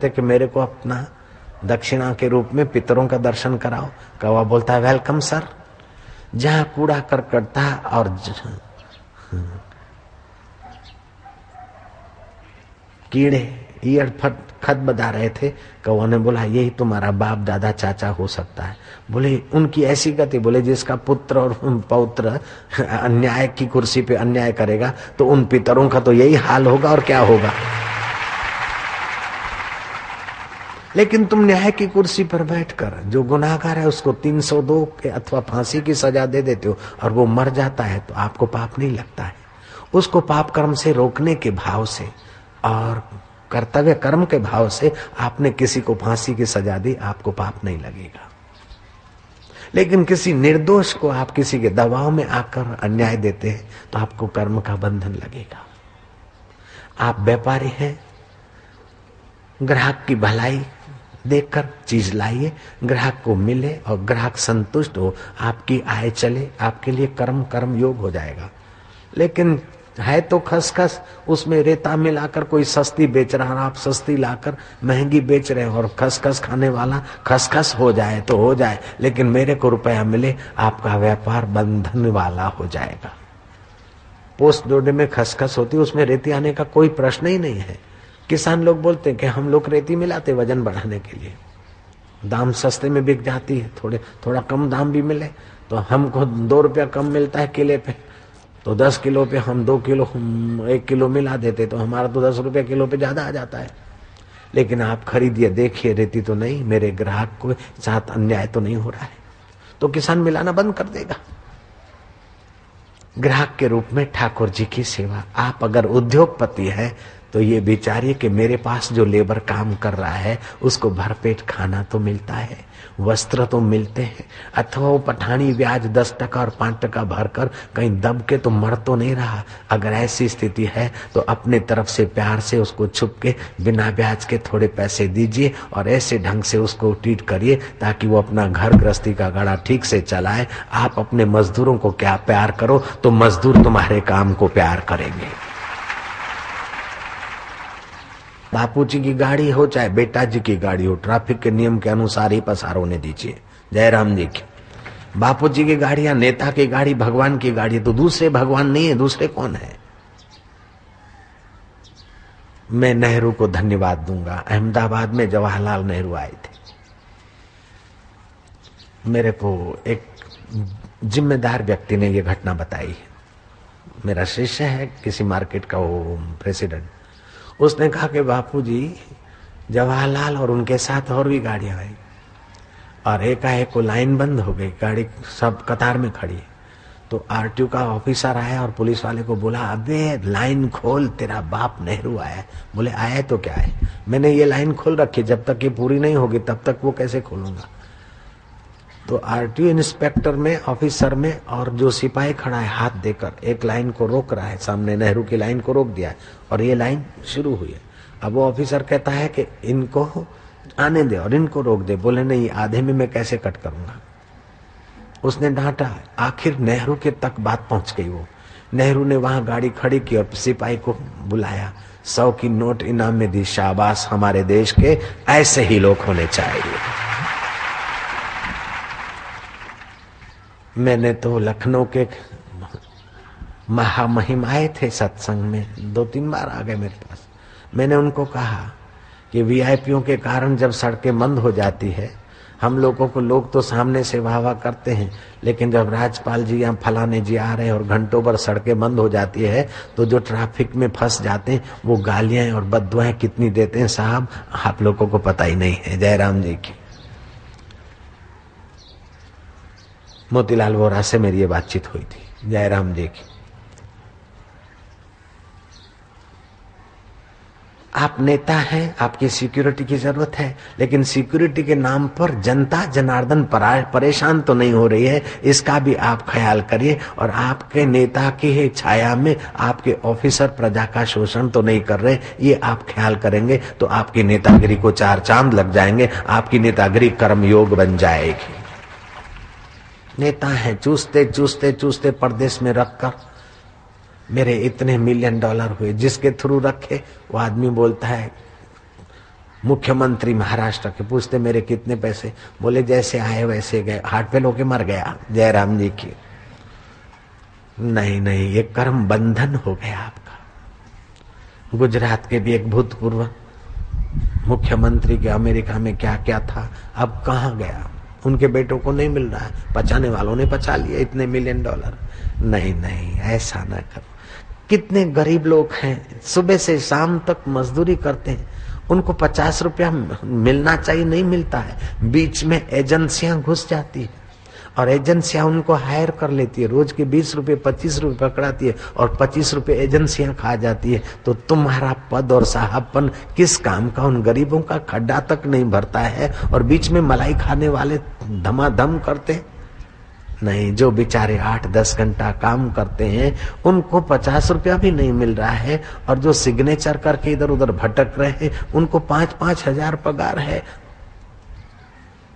कि मेरे को अपना दक्षिणा के रूप में पितरों का दर्शन कराओ। कौवा बोलता है वेलकम सर। जहां कूड़ा करकट था और कीड़े ईयड़ फट खत बजा रहे थे, कौवा ने बोला यही तुम्हारा बाप दादा चाचा हो सकता है। बोले उनकी ऐसी गति, बोले जिसका पुत्र और पौत्र अन्याय की कुर्सी पे अन्याय करेगा तो उन पितरों का तो यही हाल होगा और क्या होगा। लेकिन तुम न्याय की कुर्सी पर बैठकर जो गुनाहगार है उसको 302 के अथवा फांसी की सजा दे देते हो और वो मर जाता है तो आपको पाप नहीं लगता है। उसको पाप कर्म से रोकने के भाव से और कर्तव्य कर्म के भाव से आपने किसी को फांसी की सजा दी, आपको पाप नहीं लगेगा। लेकिन किसी निर्दोष को आप किसी के दबाव में आकर अन्याय देते हैं तो आपको कर्म का बंधन लगेगा। आप व्यापारी हैं, ग्राहक की भलाई देखकर चीज लाइए, ग्राहक को मिले और ग्राहक संतुष्ट हो, आपकी आय चले, आपके लिए कर्म कर्म योग हो जाएगा। लेकिन है तो खसखस, उसमें रेता मिलाकर कोई सस्ती बेच रहा है, आप सस्ती लाकर महंगी बेच रहे हैं और खसखस खाने वाला खसखस हो जाए तो हो जाए, लेकिन मेरे को रुपया मिले, आपका व्यापार बंधन वाला हो जाएगा। पोस्ट डोडे में खसखस होती है, उसमें रेती आने का कोई प्रश्न ही नहीं है। किसान लोग बोलते हैं कि हम लोग रेती मिलाते वजन बढ़ाने के लिए, दाम सस्ते में बिक जाती है, थोड़ा कम दाम भी मिले तो हमको 2 रुपया कम मिलता है किले पे, तो 10 किलो पे हम 2 किलो 1 किलो मिला देते तो हमारा तो 10 रुपया किलो पे ज्यादा आ जाता है। लेकिन आप खरीदिए, देखिए रेती तो नहीं, मेरे ग्राहक को साथ अन्याय तो नहीं हो रहा है, तो किसान मिलाना बंद कर देगा। ग्राहक के रूप में ठाकुर जी की सेवा। आप अगर उद्योगपति है तो ये विचारिए कि मेरे पास जो लेबर काम कर रहा है उसको भरपेट खाना तो मिलता है, वस्त्र तो मिलते हैं, अथवा वो पठानी ब्याज 10 टका और 5 टका भरकर कहीं दब के तो मर तो नहीं रहा। अगर ऐसी स्थिति है तो अपने तरफ से प्यार से उसको छुप के बिना ब्याज के थोड़े पैसे दीजिए और ऐसे ढंग से उसको ट्रीट करिए ताकि वो अपना घर गृहस्थी का गाड़ा ठीक से चलाए। आप अपने मजदूरों को क्या प्यार करो तो मजदूर तुम्हारे काम को प्यार करेंगे। बापू जी की गाड़ी हो चाहे बेटा जी की गाड़ी हो, ट्रैफिक के नियम के अनुसार ही पसार होने दीजिए। जयराम जी की बापू जी की गाड़ी या नेता की गाड़ी भगवान की गाड़ी, तो दूसरे भगवान नहीं है, दूसरे कौन है। मैं नेहरू को धन्यवाद दूंगा। अहमदाबाद में जवाहरलाल नेहरू आए थे, मेरे को एक जिम्मेदार व्यक्ति ने यह घटना बताई है। मेरा शिष्य है किसी मार्केट का वो प्रेसिडेंट, उसने कहा कि बापूजी जवाहरलाल और उनके साथ और भी गाड़ियां आई और एकाएक को लाइन बंद हो गई, गाड़ी सब कतार में खड़ी है। तो आरटीओ का ऑफिसर आया और पुलिस वाले को बोला अबे लाइन खोल, तेरा बाप नेहरू आया। बोले आया तो क्या है, मैंने ये लाइन खोल रखी, जब तक ये पूरी नहीं होगी तब तक वो कैसे खोलूंगा। तो आरटीओ इंस्पेक्टर में ऑफिसर में और जो सिपाही खड़ा है हाथ देकर एक लाइन को रोक रहा है, सामने नेहरू की लाइन को रोक दिया है और ये लाइन शुरू हुई है। अब वो ऑफिसर कहता है कि इनको आने दे और इनको रोक दे। बोले नहीं, आधे में मैं कैसे कट करूंगा। उसने डांटा, आखिर नेहरू के तक बात पहुंच गई। वो नेहरू ने वहां गाड़ी खड़ी की और सिपाही को बुलाया, 100 की नोट इनाम में दी, शाबाश हमारे देश के ऐसे ही लोग होने चाहिए। मैंने तो लखनऊ के महामहिम आए थे सत्संग में, 2-3 बार आ गए मेरे पास। मैंने उनको कहा कि वीआईपीओं के कारण जब सड़कें बंद हो जाती है, हम लोगों को लोग तो सामने से वाह वाह करते हैं, लेकिन जब राज्यपाल जी या फलाने जी आ रहे हैं और घंटों पर सड़कें बंद हो जाती है तो जो ट्रैफिक में फंस जाते हैं वो गालियां और बद्दुआएं कितनी देते हैं साहब, आप लोगों को पता ही नहीं है। जयराम जी की मोतीलाल वोरा से मेरी ये बातचीत हुई थी। जयराम जी की आप नेता हैं, आपकी सिक्योरिटी की जरूरत है, लेकिन सिक्योरिटी के नाम पर जनता जनार्दन परेशान तो नहीं हो रही है, इसका भी आप ख्याल करिए। और आपके नेता की छाया में आपके ऑफिसर प्रजा का शोषण तो नहीं कर रहे, ये आप ख्याल करेंगे तो आपकी नेतागिरी को 4 चांद लग जाएंगे, आपकी नेतागिरी कर्मयोग बन जाएगी। नेता है, चूसते चूसते चूसते परदेश में रखकर मेरे इतने $1 मिलियन हुए, जिसके थ्रू रखे वो आदमी बोलता है मुख्यमंत्री महाराष्ट्र के, पूछते मेरे कितने पैसे, बोले जैसे आए वैसे गए, हार्ट फेल होके मर गया जयराम जी की। नहीं नहीं, ये कर्म बंधन हो गया आपका। गुजरात के भी एक भूतपूर्व मुख्यमंत्री के अमेरिका में क्या क्या था, अब कहाँ गया, उनके बेटों को नहीं मिल रहा है, पचाने वालों ने पचा लिया इतने $1 मिलियन। नहीं नहीं, ऐसा ना करो। कितने गरीब लोग हैं, सुबह से शाम तक मजदूरी करते हैं, उनको 50 रुपया मिलना चाहिए, नहीं मिलता है। बीच में एजेंसियां घुस जाती है और एजेंसियां उनको हायर कर लेती है, रोज के 20 रुपए 25 रुपए पकड़ाती है और 25 रुपए एजेंसियां खा जाती है। तो तुम्हारा पद और साहबपन किस काम का? उन गरीबों का खड्डा तक नहीं भरता है और बीच में मलाई खाने वाले धमाधम करते नहीं। जो बेचारे 8-10 घंटा काम करते हैं उनको 50 रुपया भी नहीं मिल रहा है, और जो सिग्नेचर करके इधर उधर भटक रहे हैं उनको 5-5 हजार पगार है।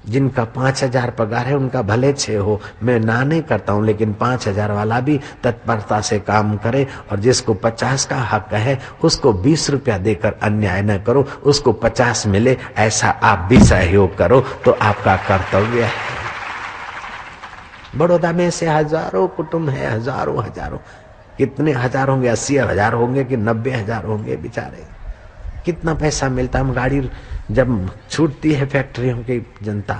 जिनका 5,000 पगार है उनका भले 6 हो, मैं ना नहीं करता हूं, लेकिन 5,000 वाला भी तत्परता से काम करे, और जिसको 50 का हक है उसको 20 रुपया देकर अन्याय न करो, उसको 50 मिले ऐसा आप भी सहयोग करो तो आपका कर्तव्य है। बड़ौदा में से हजारों कुटुंब है, हजारों, कितने हजार होंगे, 80,000 होंगे कि 90,000 होंगे बेचारे। कितना पैसा मिलता है। हम गाड़ी जब छूटती है फैक्ट्रियों की जनता,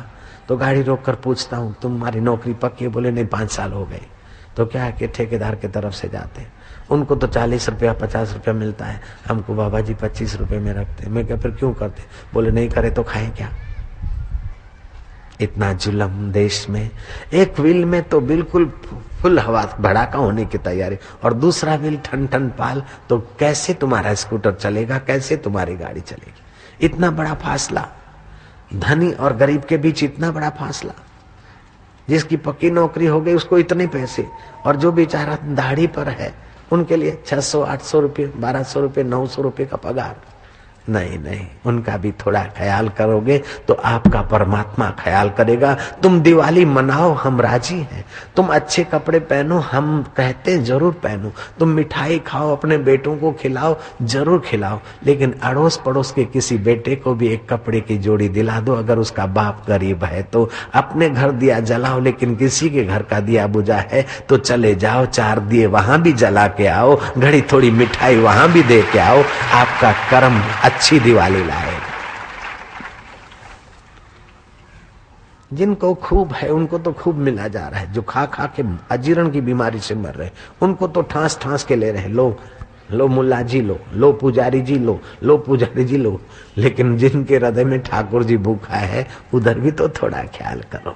तो गाड़ी रोककर पूछता हूँ तुम्हारी नौकरी पक्की? बोले नहीं, 5 साल हो गए। तो क्या है कि ठेकेदार की तरफ से जाते हैं, उनको तो 40 रुपया 50 रुपया मिलता है, हमको बाबा जी 25 रुपये में रखते। मैं क्या फिर क्यों करते? बोले नहीं करे तो खाएं क्या? इतना जुल्म देश में। एक व्हील में तो बिल्कुल फुल हवा भड़ाका होने की तैयारी, और दूसरा व्हील ठन ठन पाल, तो कैसे तुम्हारा स्कूटर चलेगा, कैसे तुम्हारी गाड़ी चलेगी? इतना बड़ा फासला, धनी और गरीब के बीच इतना बड़ा फासला। जिसकी पक्की नौकरी हो गई उसको इतने पैसे, और जो बेचारा दाढ़ी पर है उनके लिए 600-800 रुपये, 1200 रुपये, 900 रुपये का पगार। नहीं नहीं, उनका भी थोड़ा ख्याल करोगे तो आपका परमात्मा ख्याल करेगा। तुम दिवाली मनाओ, हम राजी हैं। तुम अच्छे कपड़े पहनो, हम कहते हैं जरूर पहनो। तुम मिठाई खाओ, अपने बेटों को खिलाओ, जरूर खिलाओ। लेकिन अड़ोस पड़ोस के किसी बेटे को भी एक कपड़े की जोड़ी दिला दो, अगर उसका बाप गरीब है तो। अपने घर दिया जलाओ, लेकिन किसी के घर का दिया बुझा है तो चले जाओ, 4 दिए वहां भी जला के आओ, घड़ी थोड़ी मिठाई वहां भी दे के आओ। आपका कर्म अच्छी दिवाली लाएगा। जिनको खूब है उनको तो खूब मिला जा रहा है, जो खा खा के अजीर्ण की बीमारी से मर रहे उनको तो ठास ठास के ले रहे। लो मुल्ला जी लो पुजारी जी लो पुजारी जी लो। लेकिन जिनके हृदय में ठाकुर जी भूखा है उधर भी तो थोड़ा ख्याल करो।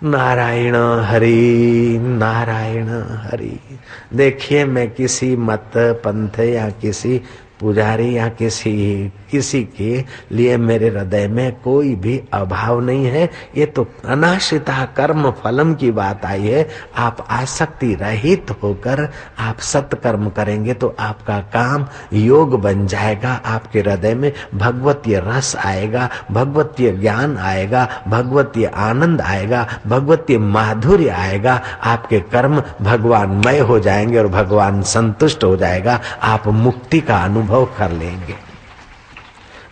नारायण हरि नारायण हरि। देखिए, मैं किसी मत पंथ या किसी पुजारी या किसी के लिए मेरे हृदय में कोई भी अभाव नहीं है। ये तो अनाश्रिता कर्म फलम की बात आई है। आप आसक्ति रहित होकर आप सत्कर्म करेंगे तो आपका काम योग बन जाएगा। आपके हृदय में भगवतीय रस आएगा, भगवतीय ज्ञान आएगा, भगवतीय आनंद आएगा, भगवतीय माधुर्य आएगा। आपके कर्म भगवानमय हो जाएंगे और भगवान संतुष्ट हो जाएगा। आप मुक्ति का अनुभव कर लेंगे।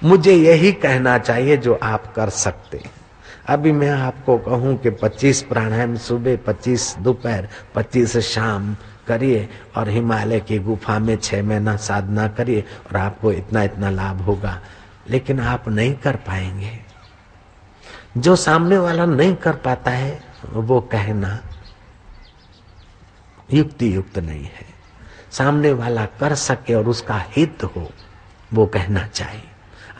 मुझे यही कहना चाहिए जो आप कर सकते हैं। अभी मैं आपको कहूं कि 25 प्राणायाम सुबह, 25 दोपहर, 25 शाम करिए और हिमालय की गुफा में 6 महीना साधना करिए और आपको इतना इतना लाभ होगा। लेकिन आप नहीं कर पाएंगे। जो सामने वाला नहीं कर पाता है वो कहना युक्ति युक्त नहीं है। सामने वाला कर सके और उसका हित हो वो कहना चाहिए।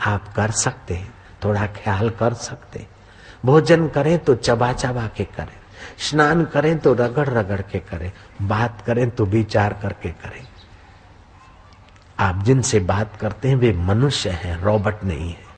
आप कर सकते हैं, थोड़ा ख्याल कर सकते हैं। भोजन करें तो चबा चबा के करें, स्नान करें तो रगड़ रगड़ के करें, बात करें तो विचार करके करें। आप जिनसे बात करते हैं वे मनुष्य हैं, रोबोट नहीं है।